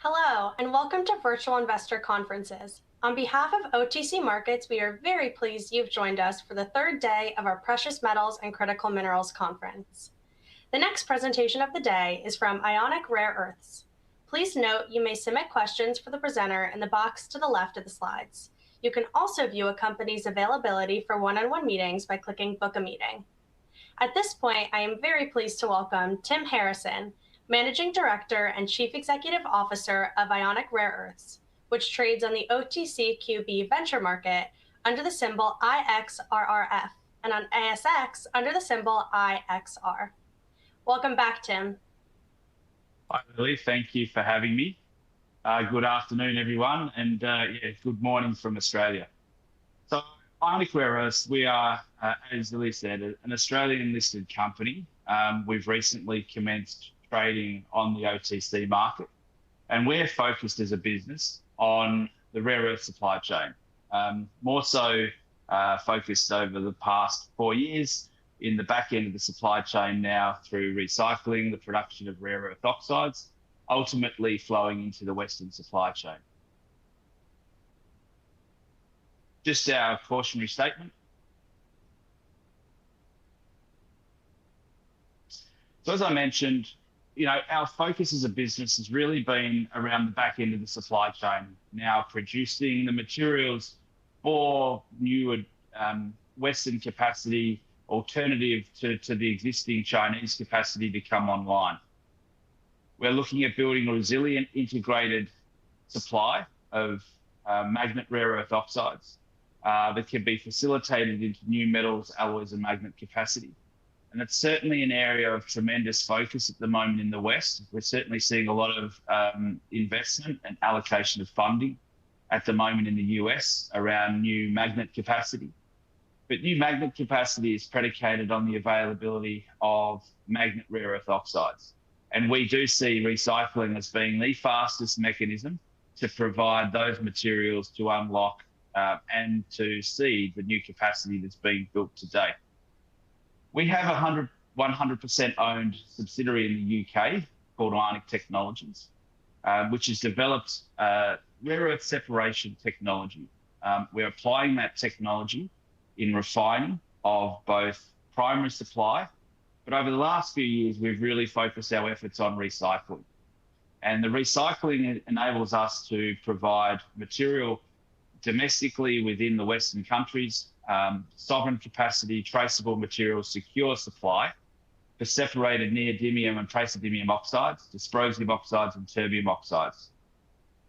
Hello, and welcome to Virtual Investor Conferences. On behalf of OTC Markets, we are very pleased you've joined us for the third day of our Precious Metals and Critical Minerals Conference. The next presentation of the day is from Ionic Rare Earths. Please note you may submit questions for the presenter in the box to the left of the slides. You can also view a company's availability for one-on-one meetings by clicking Book a Meeting. At this point, I am very pleased to welcome Tim Harrison, Managing Director and Chief Executive Officer of Ionic Rare Earths, which trades on the OTCQB Venture Market under the symbol IXRRF and on ASX under the symbol IXR. Welcome back, Tim. Hi, Lily. Thank you for having me. Good afternoon, everyone, and good morning from Australia. So, Ionic Rare Earths, we are, as Lily said, an Australian-listed company. We've recently commenced trading on the OTC market, and we're focused as a business on the rare earth supply chain. More so focused over the past 4 years in the back end of the supply chain now through recycling, the production of rare earth oxides, ultimately flowing into the Western supply chain. Just our cautionary statement. So as I mentioned, our focus as a business has really been around the back end of the supply chain, now producing the materials for new Western capacity, alternative to the existing Chinese capacity to come online. We're looking at building a resilient, integrated supply of magnet rare earth oxides that can be facilitated into new metals, alloys, and magnet capacity. And it's certainly an area of tremendous focus at the moment in the West. We're certainly seeing a lot of investment and allocation of funding at the moment in the US around new magnet capacity. But new magnet capacity is predicated on the availability of magnet rare earth oxides. And we do see recycling as being the fastest mechanism to provide those materials to unlock and to see the new capacity that's being built today. We have a 100% owned subsidiary in the UK called Ionic Technologies, which has developed rare earth separation technology. We're applying that technology in refining of both primary supply, but over the last few years, we've really focused our efforts on recycling. And the recycling enables us to provide material domestically within the Western countries, sovereign capacity, traceable materials, secure supply for separated neodymium and praseodymium oxides, dysprosium oxides, and terbium oxides.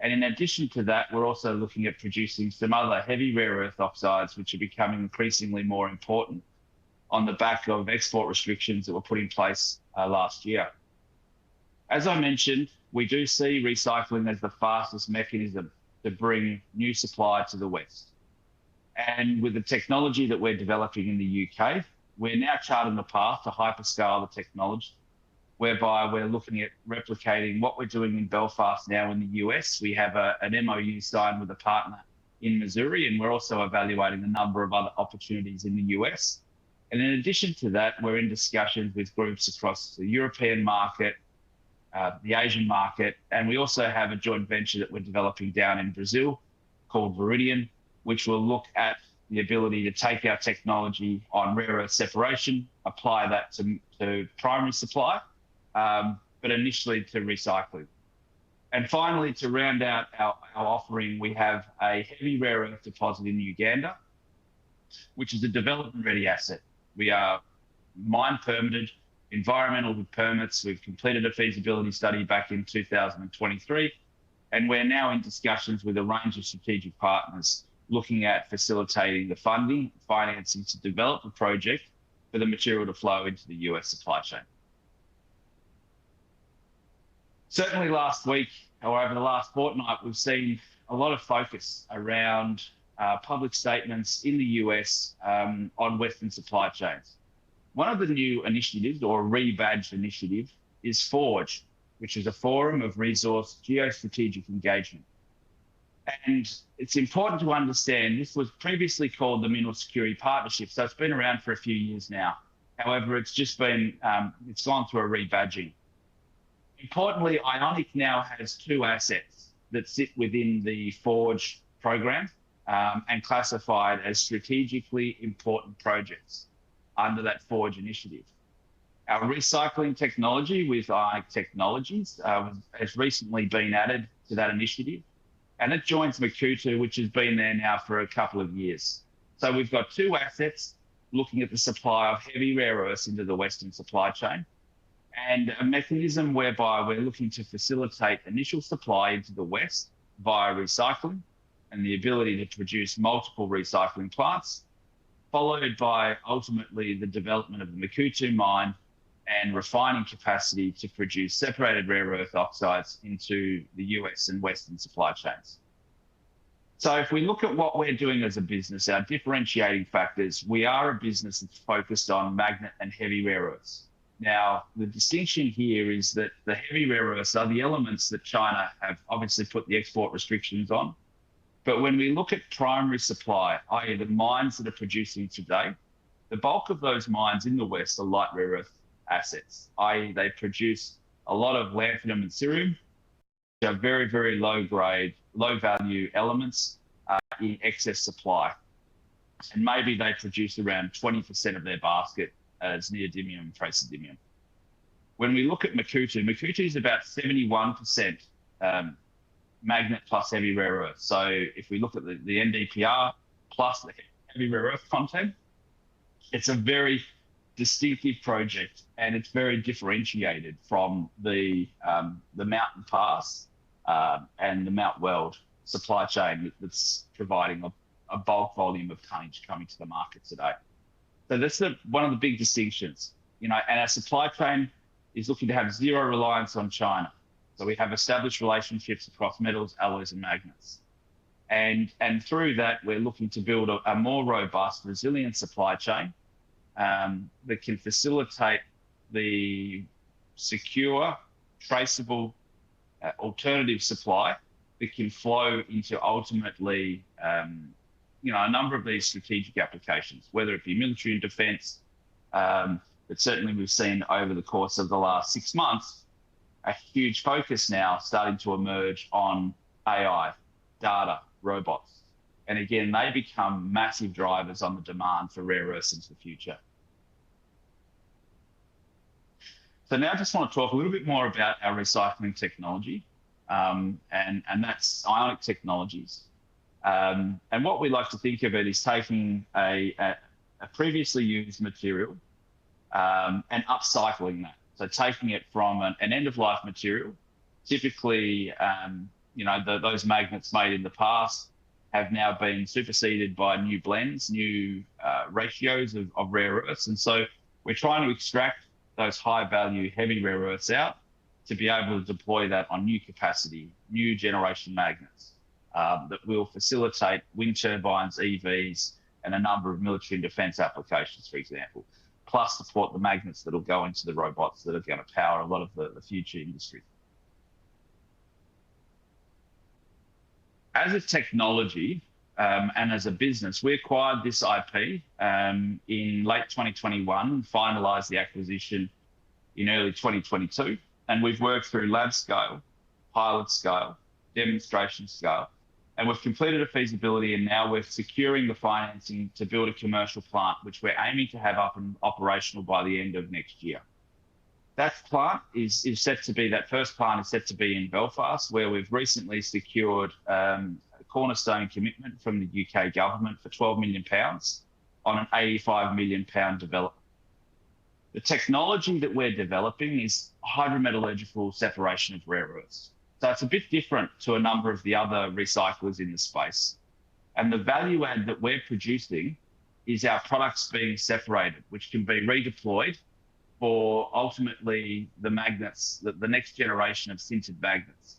And in addition to that, we're also looking at producing some other heavy rare earth oxides, which are becoming increasingly more important on the back of export restrictions that were put in place last year. As I mentioned, we do see recycling as the fastest mechanism to bring new supply to the West. And with the technology that we're developing in the UK, we're now charting the path to hyperscale the technology, whereby we're looking at replicating what we're doing in Belfast now in the US. We have an MOU signed with a partner in Missouri, and we're also evaluating a number of other opportunities in the US. And in addition to that, we're in discussions with groups across the European market, the Asian market, and we also have a joint venture that we're developing down in Brazil called Viridian, which will look at the ability to take our technology on rare earth separation, apply that to primary supply, but initially to recycling. And finally, to round out our offering, we have a heavy rare earth deposit in Uganda, which is a development-ready asset. We are mine permitted, environmental permits. We've completed a feasibility study back in 2023, and we're now in discussions with a range of strategic partners looking at facilitating the funding, financing to develop the project for the material to flow into the US supply chain. Certainly last week, or over the last fortnight, we've seen a lot of focus around public statements in the US on Western supply chains. One of the new initiatives, or rebadged initiative, is FORGE, which is a Forum of Resource Geostrategic Engagement. And it's important to understand this was previously called the Mineral Security Partnership, so it's been around for a few years now. However, it's just been, it's gone through a rebadging. Importantly, Ionic now has two assets that sit within the Forge program and classified as strategically important projects under that Forge initiative. Our recycling technology with Ionic Technologies has recently been added to that initiative, and it joins Makuutu, which has been there now for a couple of years. So we've got two assets looking at the supply of heavy rare earths into the Western supply chain, and a mechanism whereby we're looking to facilitate initial supply into the West via recycling and the ability to produce multiple recycling plants, followed by ultimately the development of the Makuutu mine and refining capacity to produce separated rare earth oxides into the US and Western supply chains. So if we look at what we're doing as a business, our differentiating factors, we are a business that's focused on magnet and heavy rare earths. Now, the distinction here is that the heavy rare earths are the elements that China have obviously put the export restrictions on. But when we look at primary supply, i.e. the mines that are producing today, the bulk of those mines in the West are light rare earth assets, i.e. they produce a lot of lanthanum and cerium, which are very, very low grade, low value elements in excess supply. And maybe they produce around 20% of their basket as neodymium and praseodymium. When we look at Makuutu is about 71% magnet plus heavy rare earth. So if we look at the NdPr plus the heavy rare earth content, it's a very distinctive project, and it's very differentiated from the Mountain Pass and the Mount Weld supply chain that's providing a bulk volume of tonnage coming to the market today. So that's one of the big distinctions, and our supply chain is looking to have zero reliance on China. So we have established relationships across metals, alloys, and magnets. And through that, we're looking to build a more robust, resilient supply chain that can facilitate the secure, traceable, alternative supply that can flow into ultimately a number of these strategic applications, whether it be military and defence, but certainly we've seen over the course of the last 6 months, a huge focus now starting to emerge on AI, data, robots. And again, they become massive drivers on the demand for rare earths into the future. So now I just want to talk a little bit more about our recycling technology, and that's Ionic Technologies. And what we like to think of it is taking a previously used material and upcycling that. So taking it from an end-of-life material, typically, those magnets made in the past have now been superseded by new blends, new ratios of rare earths. And so we're trying to extract those high-value heavy rare earths out to be able to deploy that on new capacity, new generation magnets that will facilitate wind turbines, EVs, and a number of military and defence applications, for example, plus support the magnets that will go into the robots that are going to power a lot of the future industry. As a technology and as a business, we acquired this IP in late 2021, finalised the acquisition in early 2022, and we've worked through lab scale, pilot scale, demonstration scale, and we've completed a feasibility, and now we're securing the financing to build a commercial plant, which we're aiming to have up and operational by the end of next year. That plant is set to be, that first plant is set to be in Belfast, where we've recently secured a cornerstone commitment from the UK government for £12 million on an £85 million development. The technology that we're developing is hydrometallurgical separation of rare earths. So it's a bit different to a number of the other recyclers in the space. And the value add that we're producing is our products being separated, which can be redeployed for ultimately the magnets, the next generation of sintered magnets.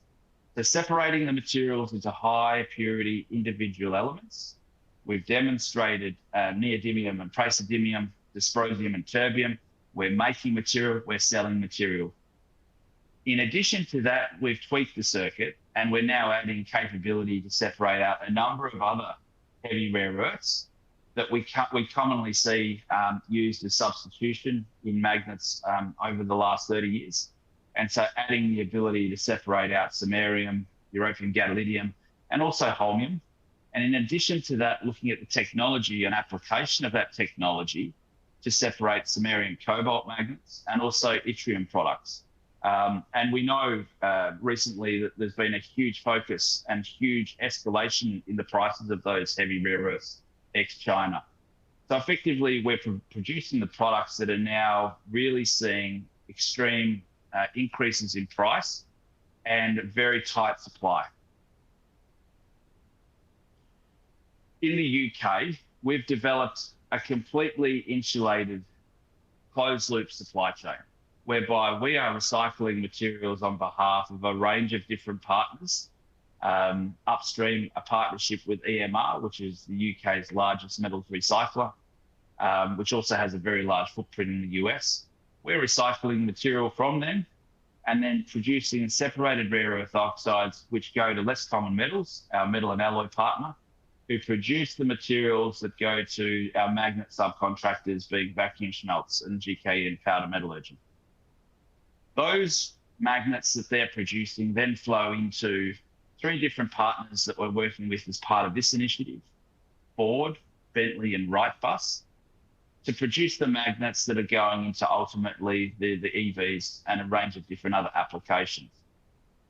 So separating the materials into high purity individual elements. We've demonstrated neodymium and praseodymium, dysprosium and terbium. We're making material, we're selling material. In addition to that, we've tweaked the circuit, and we're now adding capability to separate out a number of other heavy rare earths that we commonly see used as substitution in magnets over the last 30 years. And so adding the ability to separate out samarium, europium gadolinium, and also holmium. And in addition to that, looking at the technology and application of that technology to separate samarium cobalt magnets and also yttrium products. And we know recently that there's been a huge focus and huge escalation in the prices of those heavy rare earths ex-China. So effectively, we're producing the products that are now really seeing extreme increases in price and very tight supply. In the UK, we've developed a completely insulated closed loop supply chain, whereby we are recycling materials on behalf of a range of different partners. Upstream, a partnership with EMR, which is the UK's largest metals recycler, which also has a very large footprint in the US. We're recycling material from them and then producing separated rare earth oxides, which go to Less Common Metals, our metal and alloy partner, who produce the materials that go to our magnet subcontractors, being Vacuum Schmelz and GKN Powder Metallurgy. Those magnets that they're producing then flow into 3 different partners that we're working with as part of this initiative: Ford, Bentley, and Wrightbus, to produce the magnets that are going into ultimately the EVs and a range of different other applications.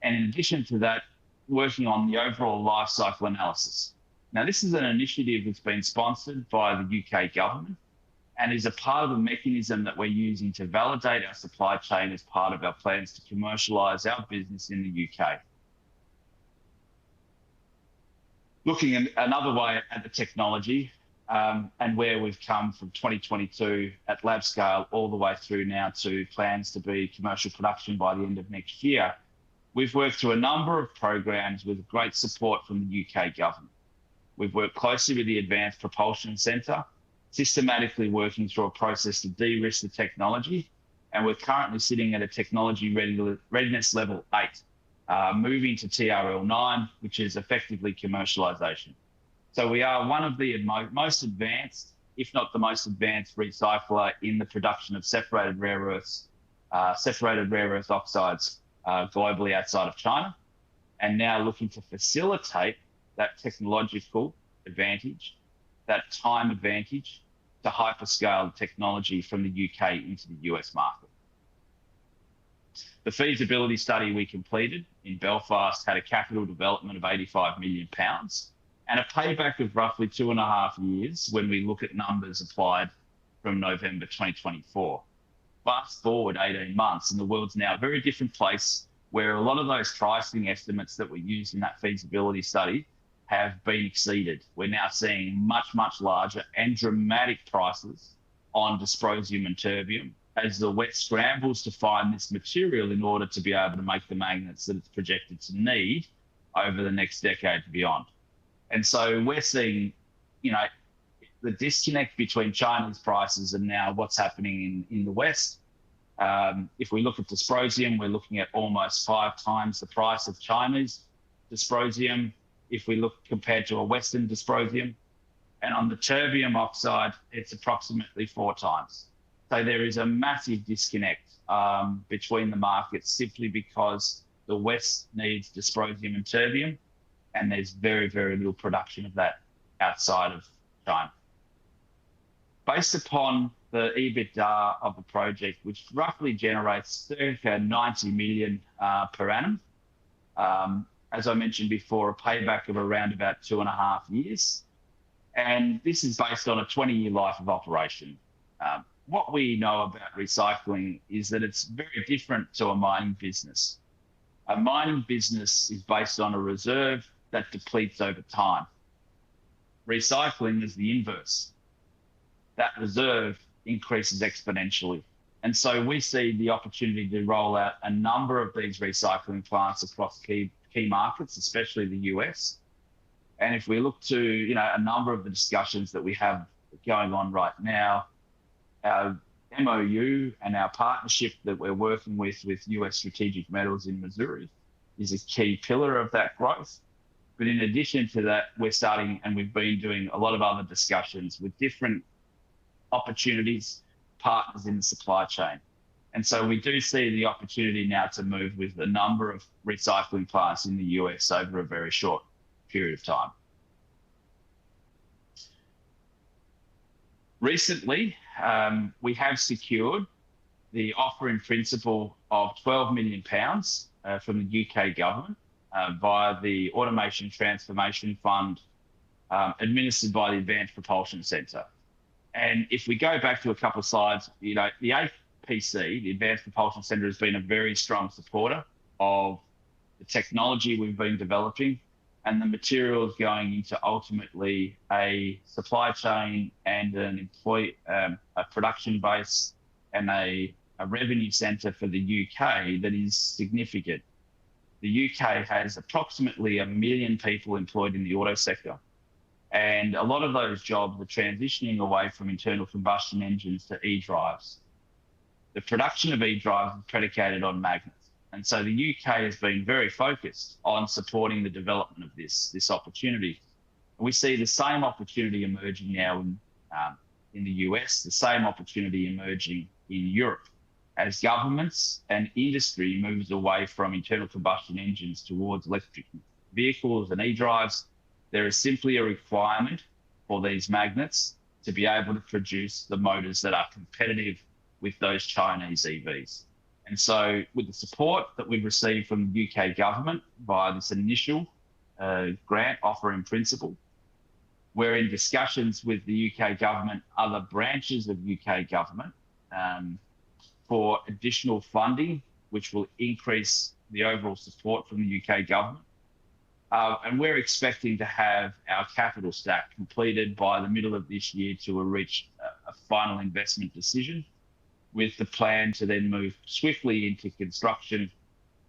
And in addition to that, working on the overall life cycle analysis. Now, this is an initiative that's been sponsored by the UK government and is a part of a mechanism that we're using to validate our supply chain as part of our plans to commercialise our business in the UK. Looking at another way at the technology and where we've come from 2022 at lab scale all the way through now to plans to be commercial production by the end of next year, we've worked through a number of programs with great support from the UK government. We've worked closely with the Advanced Propulsion Centre, systematically working through a process to de-risk the technology. And we're currently sitting at a technology readiness level 8, moving to TRL 9, which is effectively commercialisation. So we are one of the most advanced, if not the most advanced recycler in the production of separated rare earth oxides globally outside of China, and now looking to facilitate that technological advantage, that time advantage, to hyperscale technology from the UK into the US market. The feasibility study we completed in Belfast had a capital development of £85 million and a payback of roughly 2.5 years when we look at numbers applied from November 2024. Fast forward 18 months and the world's now a very different place, where a lot of those pricing estimates that were used in that feasibility study have been exceeded. We're now seeing much, much larger and dramatic prices on dysprosium and terbium as the West scrambles to find this material in order to be able to make the magnets that it's projected to need over the next decade and beyond. And so we're seeing, the disconnect between China's prices and now what's happening in the West. If we look at dysprosium, we're looking at almost 5 times the price of China's dysprosium if we look compared to a Western dysprosium. And on the terbium oxide, it's approximately 4 times. So there is a massive disconnect between the markets simply because the West needs dysprosium and terbium, and there's very, very little production of that outside of China. Based upon the EBITDA of the project, which roughly generates circa 90 million per annum, as I mentioned before, a payback of around about 2.5 years. And this is based on a 20-year life of operation. What we know about recycling is that it's very different to a mining business. A mining business is based on a reserve that depletes over time. Recycling is the inverse. That reserve increases exponentially. And so we see the opportunity to roll out a number of these recycling plants across key markets, especially the US. And if we look to a number of the discussions that we have going on right now, our MOU and our partnership that we're working with US Strategic Metals in Missouri is a key pillar of that growth. But in addition to that, we're starting, and we've been doing a lot of other discussions with different opportunities, partners in the supply chain. And so we do see the opportunity now to move with a number of recycling plants in the US over a very short period of time. Recently, we have secured the offer in principle of £12 million from the UK government via the Automation Transformation Fund administered by the Advanced Propulsion Centre. And if we go back to a couple of slides, the APC, the Advanced Propulsion Centre, has been a very strong supporter of the technology we've been developing and the materials going into ultimately a supply chain and an a production base and a revenue centre for the UK that is significant. The UK has approximately 1 million people employed in the auto sector. And a lot of those jobs are transitioning away from internal combustion engines to e-drives. The production of e-drives is predicated on magnets. And so the UK has been very focused on supporting the development of this opportunity. We see the same opportunity emerging now in the US, the same opportunity emerging in Europe as governments and industry moves away from internal combustion engines towards electric vehicles and e-drives. There is simply a requirement for these magnets to be able to produce the motors that are competitive with those Chinese EVs. And so with the support that we've received from the UK government via this initial grant offer in principle, we're in discussions with the UK government, other branches of UK government for additional funding, which will increase the overall support from the UK government. And we're expecting to have our capital stack completed by the middle of this year to reach a final investment decision, with the plan to then move swiftly into construction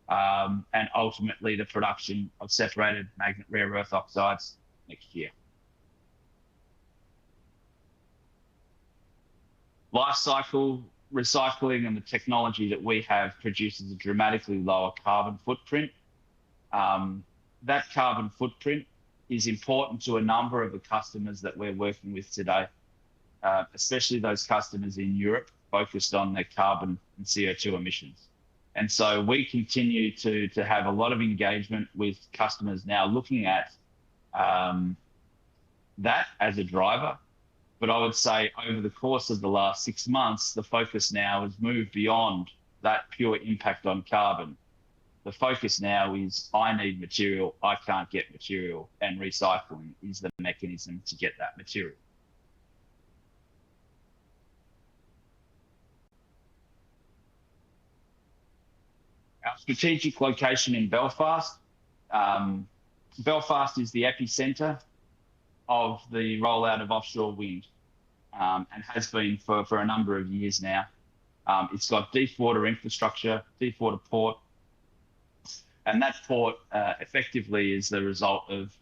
and ultimately the production of separated magnet rare earth oxides next year. Life cycle recycling and the technology that we have produces a dramatically lower carbon footprint. That carbon footprint is important to a number of the customers that we're working with today, especially those customers in Europe focused on their carbon and CO2 emissions. And so we continue to have a lot of engagement with customers now looking at that as a driver. But I would say over the course of the last 6 months, the focus now has moved beyond that pure impact on carbon. The focus now is I need material, I can't get material, and recycling is the mechanism to get that material. Our strategic location in Belfast. Belfast is the epicenter of the rollout of offshore wind and has been for a number of years now. It's got deep water infrastructure, deep water port, and that port effectively is the result of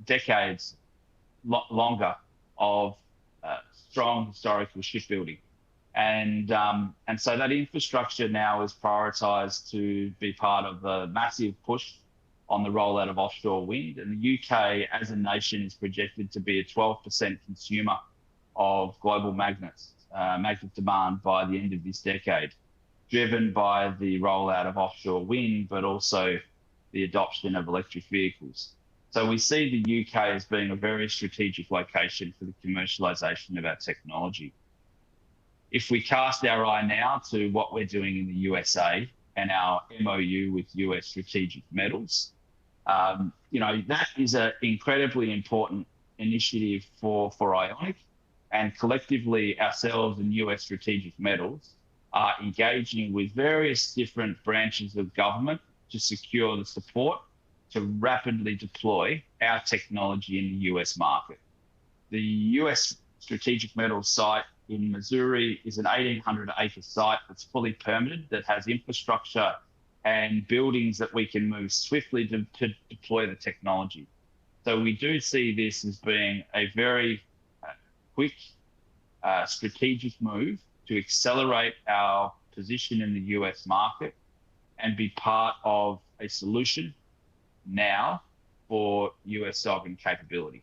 decades longer of strong historical shipbuilding. And so that infrastructure now is prioritised to be part of the massive push on the rollout of offshore wind. And the UK as a nation is projected to be a 12% consumer of global magnet demand by the end of this decade, driven by the rollout of offshore wind, but also the adoption of electric vehicles. So we see the UK as being a very strategic location for the commercialisation of our technology. If we cast our eye now to what we're doing in the USA and our MOU with US Strategic Metals, that is an incredibly important initiative for Ionic, and collectively ourselves and US Strategic Metals are engaging with various different branches of government to secure the support to rapidly deploy our technology in the US market. The US Strategic Metals site in Missouri is an 1,800-acre site that's fully permitted, that has infrastructure and buildings that we can move swiftly to deploy the technology. So we do see this as being a very quick strategic move to accelerate our position in the US market and be part of a solution now for US sovereign capability.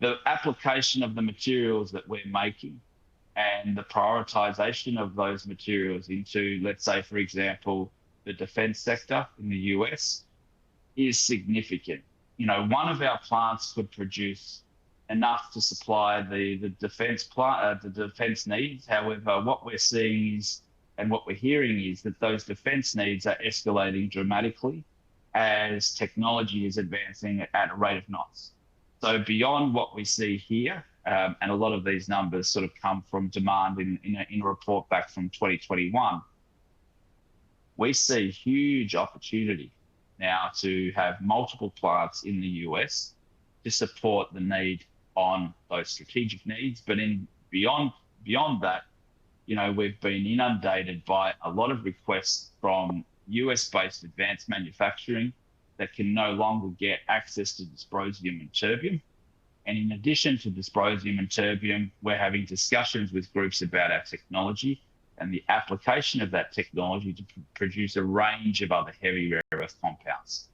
The application of the materials that we're making and the prioritization of those materials into, let's say, for example, the defense sector in the US is significant. You know, one of our plants could produce enough to supply the defense needs. However, what we're seeing is, and what we're hearing is that those defense needs are escalating dramatically as technology is advancing at a rate of knots. So beyond what we see here, and a lot of these numbers sort of come from demand in a report back from 2021, we see huge opportunity now to have multiple plants in the US to support the need on those strategic needs. But beyond that, you know, we've been inundated by a lot of requests from US-based advanced manufacturing that can no longer get access to dysprosium and terbium. And in addition to dysprosium and terbium, we're having discussions with groups about our technology and the application of that technology to produce a range of other heavy rare earth compounds.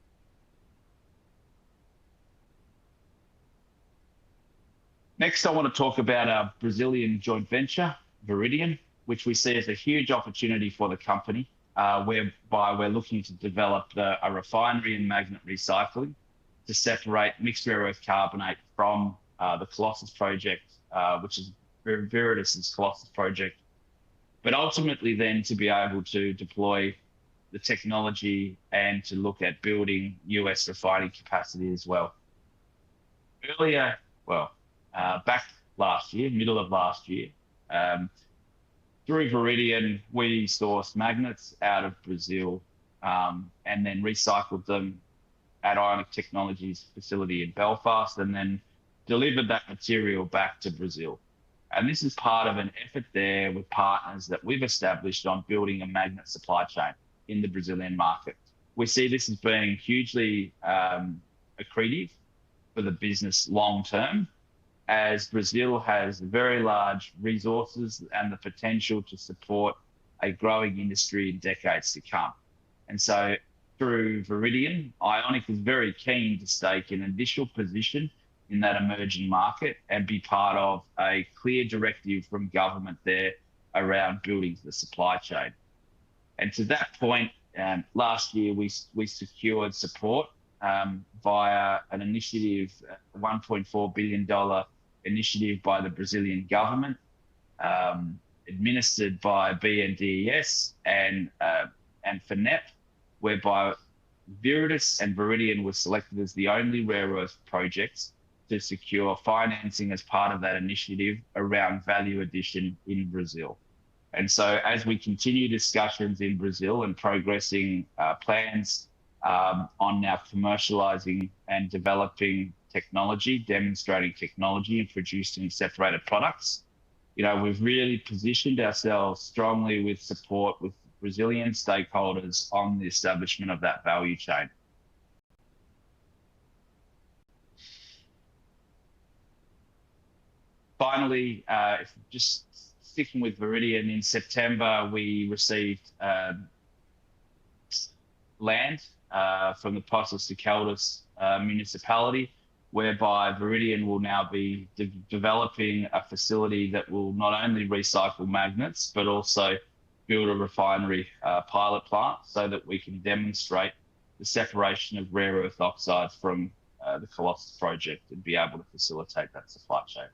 Next, I want to talk about our Brazilian joint venture, Viridian, which we see as a huge opportunity for the company, whereby we're looking to develop a refinery and magnet recycling to separate mixed rare earth carbonate from the Colossus project, which is Viridis's Colossus project, but ultimately then to be able to deploy the technology and to look at building US refining capacity as well. Back last year, middle of last year, through Viridian, we sourced magnets out of Brazil and then recycled them at Ionic Technologies facility in Belfast, and then delivered that material back to Brazil. And this is part of an effort there with partners that we've established on building a magnet supply chain in the Brazilian market. We see this as being hugely accretive for the business long term, as Brazil has very large resources and the potential to support a growing industry in decades to come. And so through Viridian, Ionic is very keen to stake an initial position in that emerging market and be part of a clear directive from government there around building the supply chain. And to that point, last year we secured support via an initiative, $1.4 billion initiative by the Brazilian government, administered by BNDES and FINEP, whereby Viridis and Viridian were selected as the only rare earth projects to secure financing as part of that initiative around value addition in Brazil. And so as we continue discussions in Brazil and progressing plans on now commercializing and developing technology, demonstrating technology and producing separated products, you know, we've really positioned ourselves strongly with support with Brazilian stakeholders on the establishment of that value chain. Finally, just sticking with Viridian, in September, we received land from the Poços de Caldas municipality, whereby Viridian will now be developing a facility that will not only recycle magnets, but also build a refinery pilot plant so that we can demonstrate the separation of rare earth oxides from the Colossus project and be able to facilitate that supply chain.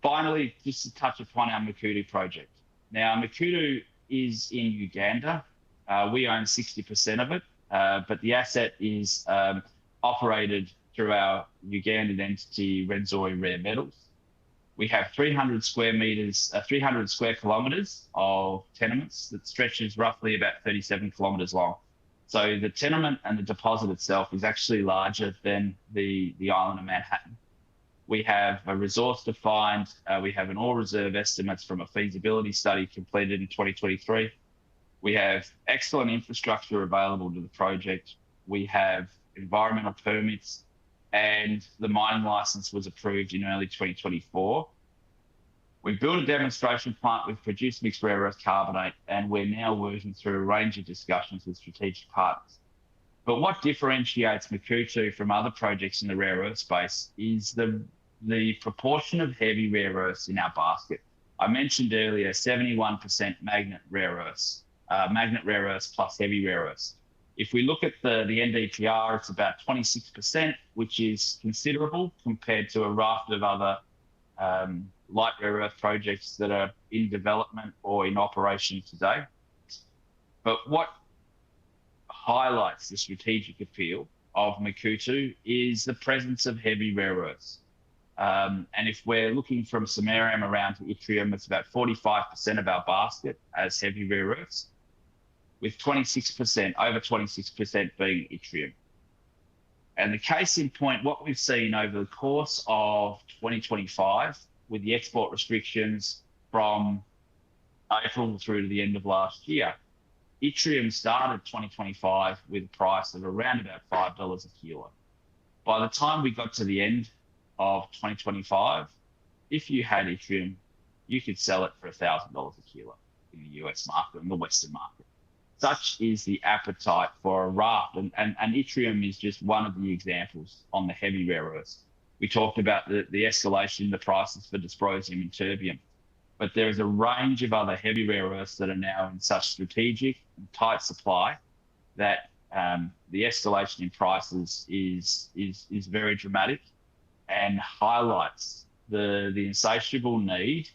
Finally, just to touch upon our Makuutu project. Now, Makuutu is in Uganda. We own 60% of it, but the asset is operated through our Ugandan entity, Renzori Rare Metals. We have 300 square kilometers of tenements that stretches roughly about 37 kilometers long. So the tenement and the deposit itself is actually larger than the island of Manhattan. We have a resource defined. We have an ore reserve estimates from a feasibility study completed in 2023. We have excellent infrastructure available to the project. We have environmental permits, and the mining license was approved in early 2024. We built a demonstration plant. We've produced mixed rare earth carbonate, and we're now working through a range of discussions with strategic partners. But what differentiates Makuutu from other projects in the rare earth space is the the proportion of heavy rare earths in our basket. I mentioned earlier 71% magnet rare earths plus heavy rare earths. If we look at the NdPr, it's about 26%, which is considerable compared to a raft of other light rare earth projects that are in development or in operation today. But what highlights the strategic appeal of Makuutu is the presence of heavy rare earths. And if we're looking from samarium around to yttrium, it's about 45% of our basket as heavy rare earths, with 26%, over 26% being yttrium. And the case in point, what we've seen over the course of 2025 with the export restrictions from April through to the end of last year, yttrium started 2025 with a price of around about $5 a kilo. By the time we got to the end of 2025, if you had yttrium, you could sell it for $1,000 a kilo in the US market and the Western market. Such is the appetite for a raft. And yttrium is just one of the examples on the heavy rare earths. We talked about the escalation in the prices for dysprosium and terbium, but there is a range of other heavy rare earths that are now in such strategic and tight supply that the escalation in prices is very dramatic and highlights the insatiable need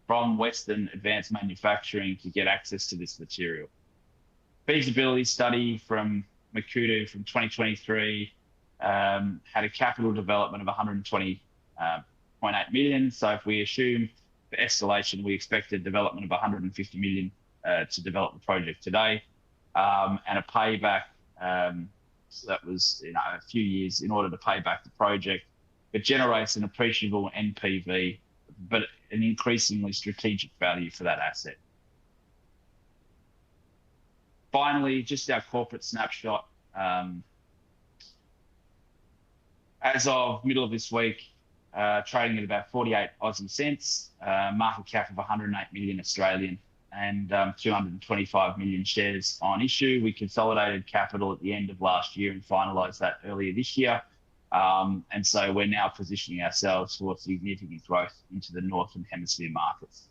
from Western advanced manufacturing to get access to this material. Feasibility study from Makuutu from 2023 had a capital development of 120.8 million. So if we assume for escalation, we expect a development of 150 million to develop the project today, and a payback. So that was a few years in order to pay back the project. It generates an appreciable NPV, but an increasingly strategic value for that asset. Finally, just our corporate snapshot. As of middle of this week, trading at about 48 Aussie cents, market cap of 108 million Australian, and 225 million shares on issue. We consolidated capital at the end of last year and finalised that earlier this year. And so we're now positioning ourselves for significant growth into the Northern Hemisphere markets.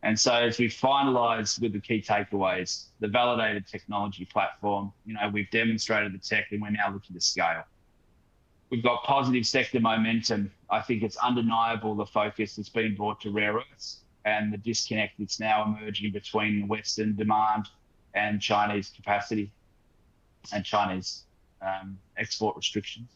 And so as we finalise with the key takeaways, the validated technology platform, we've demonstrated the tech and we're now looking to scale. We've got positive sector momentum. I think it's undeniable the focus that's been brought to rare earths and the disconnect that's now emerging between Western demand and Chinese capacity and Chinese export restrictions.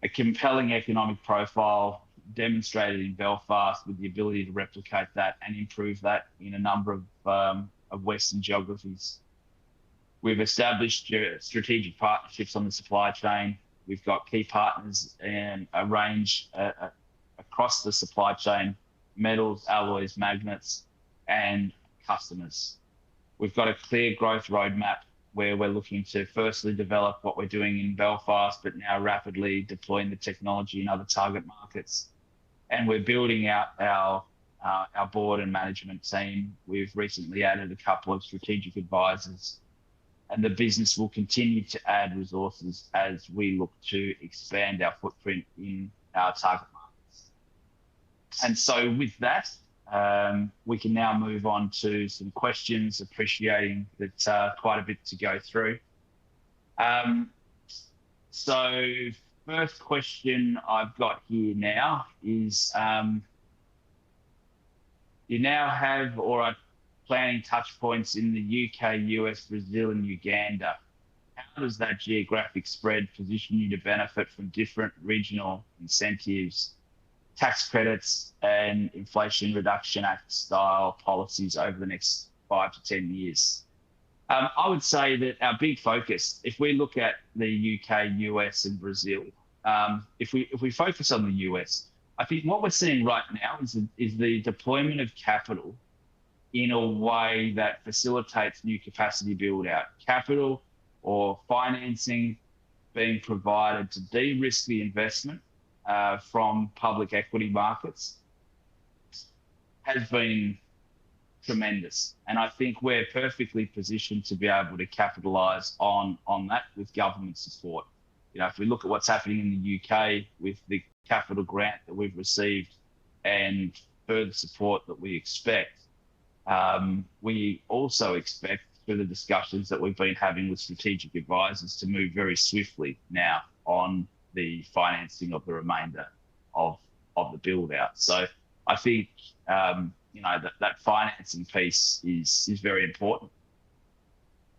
A compelling economic profile demonstrated in Belfast with the ability to replicate that and improve that in a number of Western geographies. We've established strategic partnerships on the supply chain. We've got key partners and a range across the supply chain, metals, alloys, magnets, and customers. We've got a clear growth roadmap where we're looking to firstly develop what we're doing in Belfast, but now rapidly deploying the technology in other target markets. And we're building out our board and management team. We've recently added a couple of strategic advisors, and the business will continue to add resources as we look to expand our footprint in our target markets. And so with that, we can now move on to some questions, appreciating that quite a bit to go through. So first question I've got here now is, you now have or are planning touch points in the UK, US, Brazil, and Uganda. How does that geographic spread position you to benefit from different regional incentives, tax credits, and Inflation Reduction Act style policies over the next 5 to 10 years? I would say that our big focus, if we look at the UK, US, and Brazil, if we focus on the US, I think what we're seeing right now is the deployment of capital in a way that facilitates new capacity build out. Capital or financing being provided to de-risk the investment from public equity markets has been tremendous. And I think we're perfectly positioned to be able to capitalise on that with government support. if we look at what's happening in the UK with the capital grant that we've received and further support that we expect, we also expect through the discussions that we've been having with strategic advisors to move very swiftly now on the financing of the remainder of the build out. So I think, that financing piece is very important.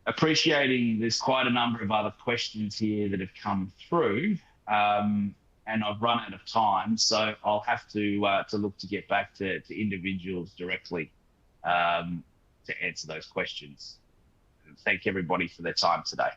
Appreciating there's quite a number of other questions here that have come through, and I've run out of time, so I'll have to look to get back to individuals directly to answer those questions. Thank everybody for their time today.